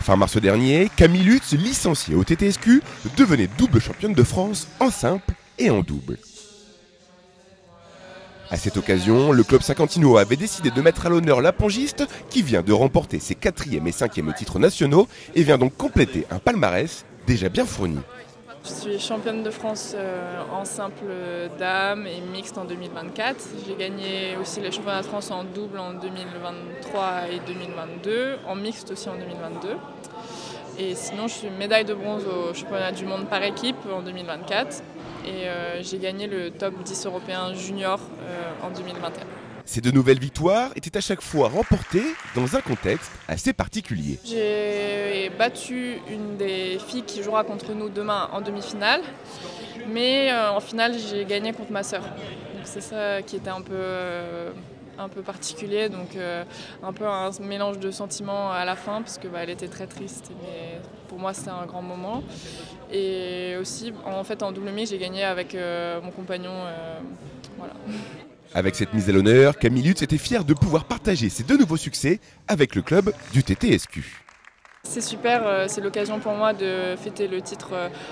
Fin mars dernier, Camille Lutz, licenciée au TTSQ, devenait double championne de France en simple et en double. À cette occasion, le club saint-quentinois avait décidé de mettre à l'honneur la pongiste qui vient de remporter ses 4e et 5e titres nationaux et vient donc compléter un palmarès déjà bien fourni. Je suis championne de France en simple dames et mixte en 2024. J'ai gagné aussi les championnats de France en double en 2023 et 2022, en mixte aussi en 2022. Et sinon, je suis médaille de bronze au championnat du monde par équipe en 2024. Et j'ai gagné le top 10 européen junior en 2021. Ces deux nouvelles victoires étaient à chaque fois remportées dans un contexte assez particulier. J'ai battu une des filles qui jouera contre nous demain en demi-finale, mais en finale j'ai gagné contre ma sœur. Donc c'est ça qui était un peu particulier, donc un peu un mélange de sentiments à la fin parce que elle était très triste, mais pour moi c'était un grand moment. Et aussi en fait en double mixte j'ai gagné avec mon compagnon, voilà. Avec cette mise à l'honneur, Camille Lutz était fière de pouvoir partager ses deux nouveaux succès avec le club du TTSQ. C'est super, c'est l'occasion pour moi de fêter le titre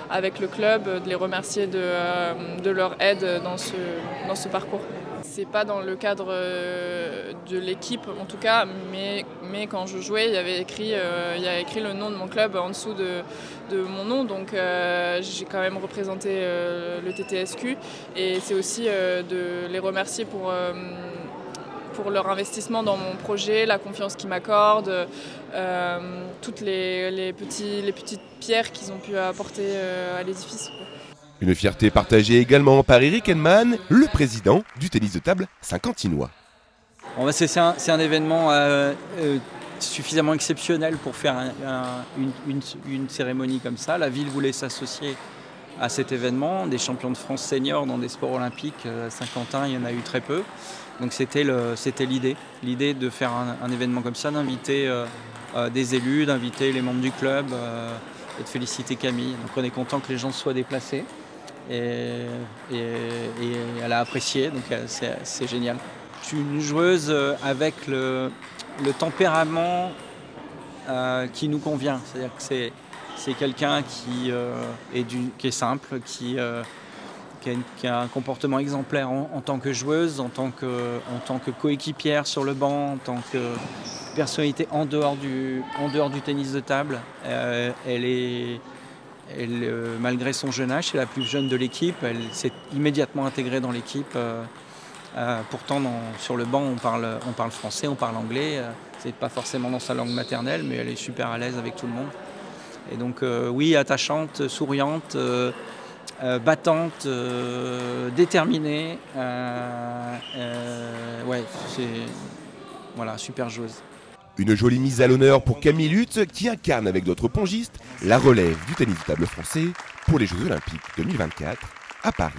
avec le club, de les remercier de leur aide dans ce parcours. C'est pas dans le cadre de l'équipe en tout cas, mais quand je jouais, il y avait écrit le nom de mon club en dessous de mon nom, donc j'ai quand même représenté le TTSQ et c'est aussi de les remercier pour leur investissement dans mon projet, la confiance qu'ils m'accordent, toutes les petites pierres qu'ils ont pu apporter à l'édifice. Une fierté partagée également par Eric Henman, le président du tennis de table saint-quentinois. Bon, c'est un événement suffisamment exceptionnel pour faire une cérémonie comme ça. La ville voulait s'associer à cet événement. Des champions de France seniors dans des sports olympiques à Saint-Quentin, il y en a eu très peu. Donc c'était l'idée de faire un événement comme ça, d'inviter des élus, d'inviter les membres du club et de féliciter Camille. Donc on est content que les gens soient déplacés et elle a apprécié, donc c'est génial. Je suis une joueuse avec le tempérament qui nous convient, c'est-à-dire que c'est quelqu'un qui est simple, qui a un comportement exemplaire en tant que joueuse, en tant que coéquipière sur le banc, en tant que personnalité en dehors du tennis de table. Malgré son jeune âge, c'est la plus jeune de l'équipe. Elle s'est immédiatement intégrée dans l'équipe. Pourtant, sur le banc, on parle français, on parle anglais. C'est pas forcément dans sa langue maternelle, mais elle est super à l'aise avec tout le monde. Et donc, oui, attachante, souriante, battante, déterminée. Ouais, c'est super joueuse. Une jolie mise à l'honneur pour Camille Lutz qui incarne avec d'autres pongistes la relève du tennis de table français pour les Jeux Olympiques 2024 à Paris.